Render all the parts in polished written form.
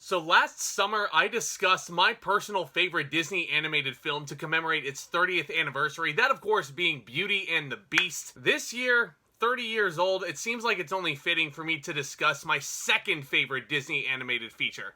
So last summer, I discussed my personal favorite Disney animated film to commemorate its 30th anniversary, that of course being Beauty and the Beast. This year, 30 years old, it seems like it's only fitting for me to discuss my second favorite Disney animated feature.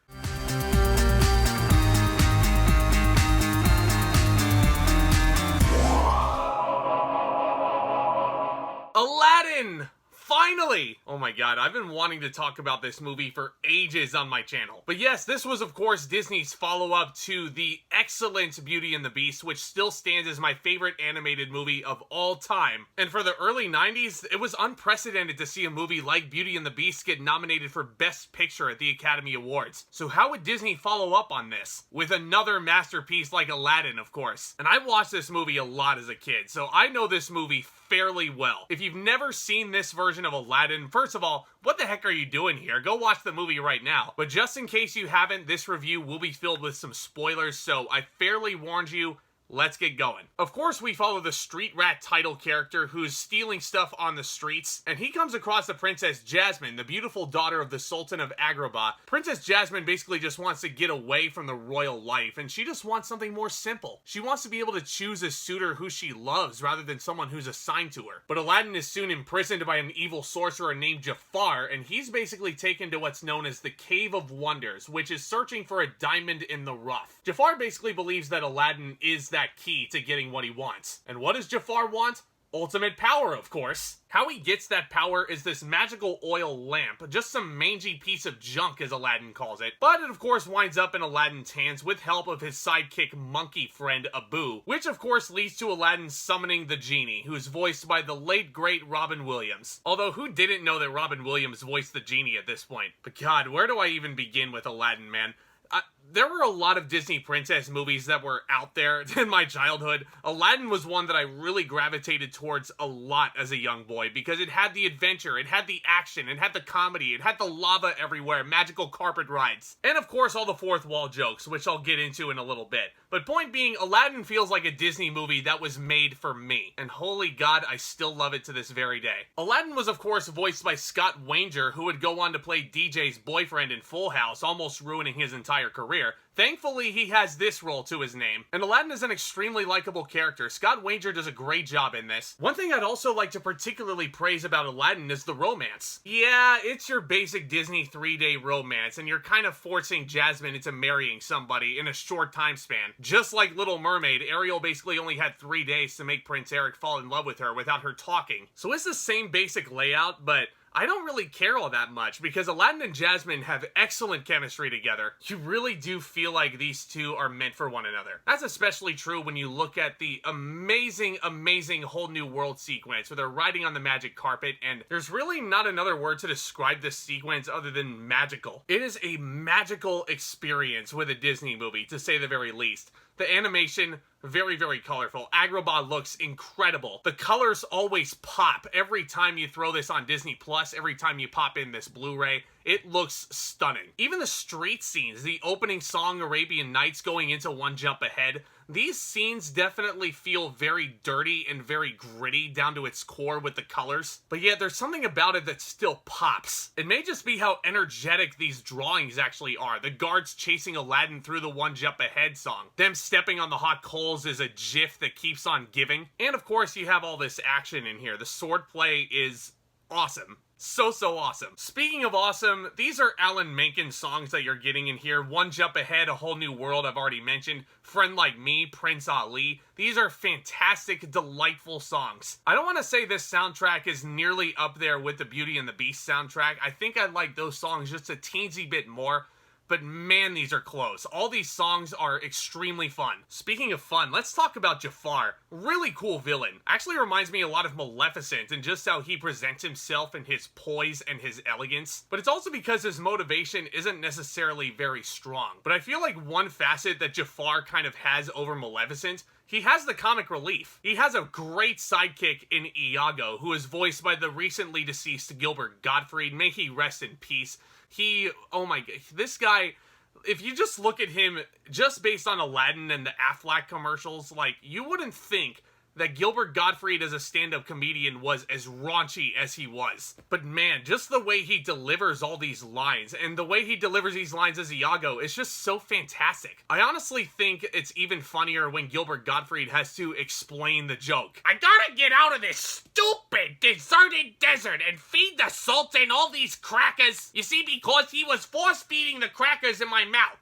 Aladdin! Finally! Oh my god, I've been wanting to talk about this movie for ages on my channel. But yes, this was of course Disney's follow-up to the excellent Beauty and the Beast, which still stands as my favorite animated movie of all time. And for the early 90s, it was unprecedented to see a movie like Beauty and the Beast get nominated for Best Picture at the Academy Awards. So how would Disney follow up on this? With another masterpiece like Aladdin, of course. And I watched this movie a lot as a kid, so I know this movie fairly well. If you've never seen this version of Aladdin, first of all, what the heck are you doing here? Go watch the movie right now. But just in case you haven't, this review will be filled with some spoilers, so I fairly warned you. Let's get going. Of course, we follow the street rat title character who's stealing stuff on the streets, and he comes across the Princess Jasmine, the beautiful daughter of the Sultan of Agrabah. Princess Jasmine basically just wants to get away from the royal life, and she just wants something more simple. She wants to be able to choose a suitor who she loves rather than someone who's assigned to her. But Aladdin is soon imprisoned by an evil sorcerer named Jafar, and he's basically taken to what's known as the Cave of Wonders, which is searching for a diamond in the rough. Jafar basically believes that Aladdin is that key to getting what he wants. And what does Jafar want? Ultimate power, of course. How he gets that power is this magical oil lamp, just some mangy piece of junk as Aladdin calls it. But it of course winds up in Aladdin's hands with help of his sidekick monkey friend Abu, which of course leads to Aladdin summoning the Genie, who's voiced by the late great Robin Williams. Although who didn't know that Robin Williams voiced the Genie at this point? But god, where do I even begin with Aladdin, man? There were a lot of Disney princess movies that were out there in my childhood. Aladdin was one that I really gravitated towards a lot as a young boy because it had the adventure, it had the action, it had the comedy, it had the lava everywhere, magical carpet rides, and of course all the fourth wall jokes, which I'll get into in a little bit. But point being, Aladdin feels like a Disney movie that was made for me, and holy god, I still love it to this very day. Aladdin was of course voiced by Scott Weinger, who would go on to play DJ's boyfriend in Full House, almost ruining his entire career. Thankfully, he has this role to his name, and Aladdin is an extremely likable character. Scott Weinger does a great job in this. One thing I'd also like to particularly praise about Aladdin is the romance. Yeah, it's your basic Disney 3-day romance, and you're kind of forcing Jasmine into marrying somebody in a short time span. Just like Little Mermaid, Ariel basically only had 3 days to make Prince Eric fall in love with her without her talking. So it's the same basic layout, but I don't really care all that much because Aladdin and Jasmine have excellent chemistry together. You really do feel like these two are meant for one another. That's especially true when you look at the amazing whole new world sequence where they're riding on the magic carpet, and there's really not another word to describe this sequence other than magical. It is a magical experience with a Disney movie, to say the very least. The animation, very colorful. Agrabah looks incredible. The colors always pop every time you throw this on Disney Plus, every time you pop in this Blu-ray. It looks stunning. Even the street scenes, the opening song Arabian Nights going into One Jump Ahead, these scenes definitely feel very dirty and very gritty down to its core with the colors. But yet there's something about it that still pops. It may just be how energetic these drawings actually are. The guards chasing Aladdin through the One Jump Ahead song. Them stepping on the hot coals is a gif that keeps on giving. And of course you have all this action in here. The swordplay is awesome. So awesome. Speaking of awesome, these are Alan Menken songs that you're getting in here. One Jump Ahead, A Whole New World, I've already mentioned. Friend Like Me, Prince Ali. These are fantastic, delightful songs. I don't want to say this soundtrack is nearly up there with the Beauty and the Beast soundtrack. I think I like those songs just a teensy bit more. But man, these are close. All these songs are extremely fun. Speaking of fun, let's talk about Jafar. Really cool villain. Actually reminds me a lot of Maleficent and just how he presents himself and his poise and his elegance. But it's also because his motivation isn't necessarily very strong. But I feel like one facet that Jafar kind of has over Maleficent, he has the comic relief. He has a great sidekick in Iago, who is voiced by the recently deceased Gilbert Gottfried. May he rest in peace. Oh my god, this guy, if you just look at him just based on Aladdin and the Aflac commercials, like, you wouldn't think that Gilbert Gottfried as a stand-up comedian was as raunchy as he was. But man, just the way he delivers all these lines, and the way he delivers these lines as Iago is just so fantastic. I honestly think it's even funnier when Gilbert Gottfried has to explain the joke. I gotta get out of this stupid deserted desert and feed the Sultan all these crackers. You see, because he was force-feeding the crackers in my mouth.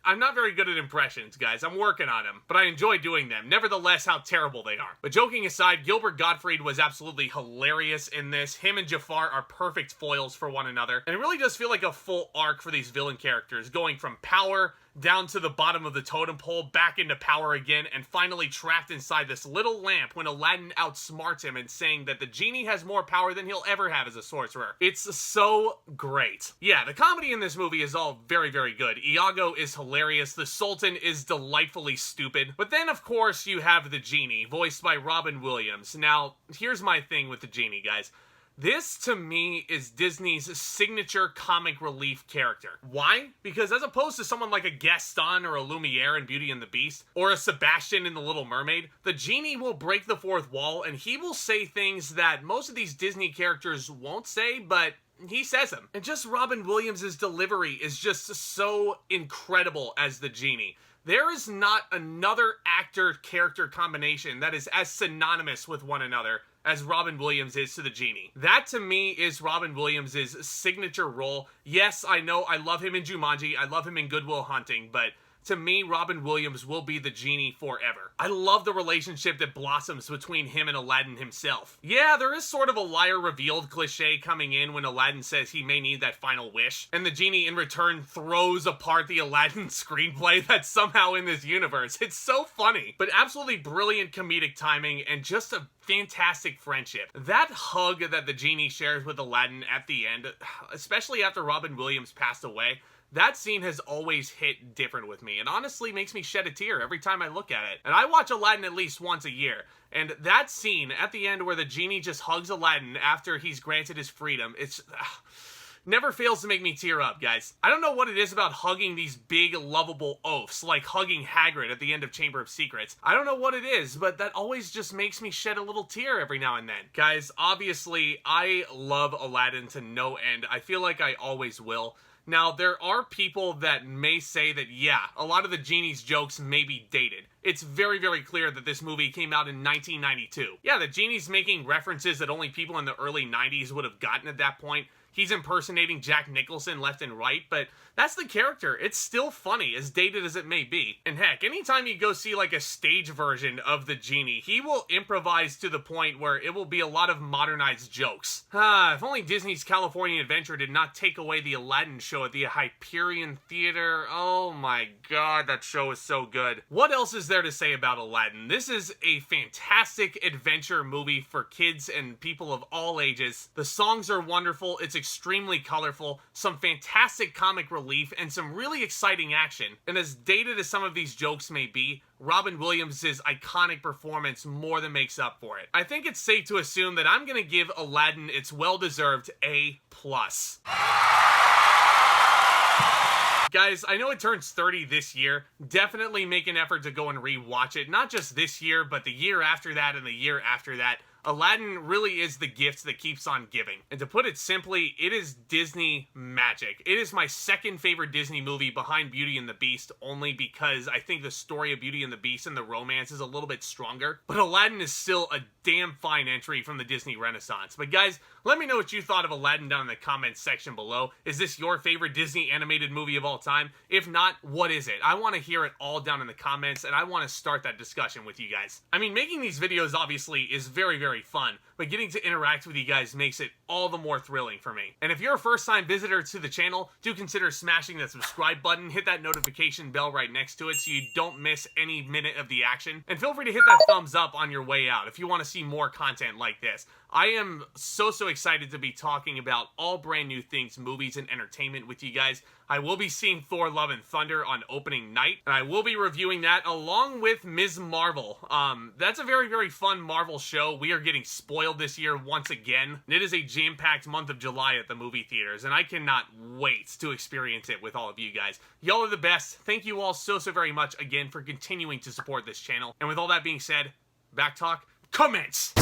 I'm not very good at impressions, guys. I'm working on them, but I enjoy doing them. Nevertheless, how terrible they are. But joking aside, Gilbert Gottfried was absolutely hilarious in this. Him and Jafar are perfect foils for one another, and it really does feel like a full arc for these villain characters, going from power down to the bottom of the totem pole, back into power again, and finally trapped inside this little lamp when Aladdin outsmarts him and saying that the genie has more power than he'll ever have as a sorcerer. It's so great. Yeah, the comedy in this movie is all very, very good. Iago is hilarious, the Sultan is delightfully stupid, but then of course you have the genie, voiced by Robin Williams. Now, here's my thing with the genie, guys. This, to me, is Disney's signature comic relief character. Why? Because as opposed to someone like a Gaston or a Lumiere in Beauty and the Beast, or a Sebastian in The Little Mermaid, the genie will break the fourth wall and he will say things that most of these Disney characters won't say, but he says them. And just Robin Williams' delivery is just so incredible as the genie. There is not another actor-character combination that is as synonymous with one another as Robin Williams is to the genie. That, to me, is Robin Williams' signature role. Yes, I know, I love him in Jumanji, I love him in Good Will Hunting, but to me, Robin Williams will be the genie forever. I love the relationship that blossoms between him and Aladdin himself. Yeah, there is sort of a liar revealed cliche coming in when Aladdin says he may need that final wish, and the genie in return throws apart the Aladdin screenplay that's somehow in this universe. It's so funny, but absolutely brilliant comedic timing and just a fantastic friendship. That hug that the genie shares with Aladdin at the end, especially after Robin Williams passed away, that scene has always hit different with me, and honestly makes me shed a tear every time I look at it. And I watch Aladdin at least once a year, and that scene at the end where the genie just hugs Aladdin after he's granted his freedom, it's never fails to make me tear up, guys. I don't know what it is about hugging these big, lovable oafs, like hugging Hagrid at the end of Chamber of Secrets. I don't know what it is, but that always just makes me shed a little tear every now and then. Guys, obviously, I love Aladdin to no end. I feel like I always will. Now, there are people that may say that, yeah, a lot of the genie's jokes may be dated. It's very, very clear that this movie came out in 1992. Yeah, the genie's making references that only people in the early 90s would have gotten at that point. He's impersonating Jack Nicholson left and right, but that's the character. It's still funny, as dated as it may be. And heck, anytime you go see like a stage version of the genie, he will improvise to the point where it will be a lot of modernized jokes. If only Disney's California Adventure did not take away the Aladdin show at the Hyperion Theater. Oh my god, that show is so good. What else is there to say about Aladdin? This is a fantastic adventure movie for kids and people of all ages. The songs are wonderful, it's extremely colorful, some fantastic comic relief, and some really exciting action. And as dated as some of these jokes may be, Robin Williams' iconic performance more than makes up for it. I think it's safe to assume that I'm gonna give Aladdin its well-deserved A+. Guys, I know it turns 30 this year. Definitely make an effort to go and re-watch it. Not just this year, but the year after that and the year after that. Aladdin really is the gift that keeps on giving. And to put it simply, it is Disney magic. It is my second favorite Disney movie behind Beauty and the Beast, only because I think the story of Beauty and the Beast and the romance is a little bit stronger. But Aladdin is still a damn fine entry from the Disney Renaissance. But guys, let me know what you thought of Aladdin down in the comments section below. Is this your favorite Disney animated movie of all time? If not, what is it? I want to hear it all down in the comments, and I want to start that discussion with you guys. I mean, making these videos obviously is very, very fun, but getting to interact with you guys makes it all the more thrilling for me. And if you're a first-time visitor to the channel, do consider smashing that subscribe button, hit that notification bell right next to it so you don't miss any minute of the action, and feel free to hit that thumbs up on your way out if you want to see more content like this. I am so excited to be talking about all brand new things, movies, and entertainment with you guys. I will be seeing Thor Love and Thunder on opening night, and I will be reviewing that along with Ms. Marvel. That's a very, very fun Marvel show. We are getting spoiled this year once again. It is a jam-packed month of July at the movie theaters, and I cannot wait to experience it with all of you guys. Y'all are the best. Thank you all so very much again for continuing to support this channel. And with all that being said, back talk, commence!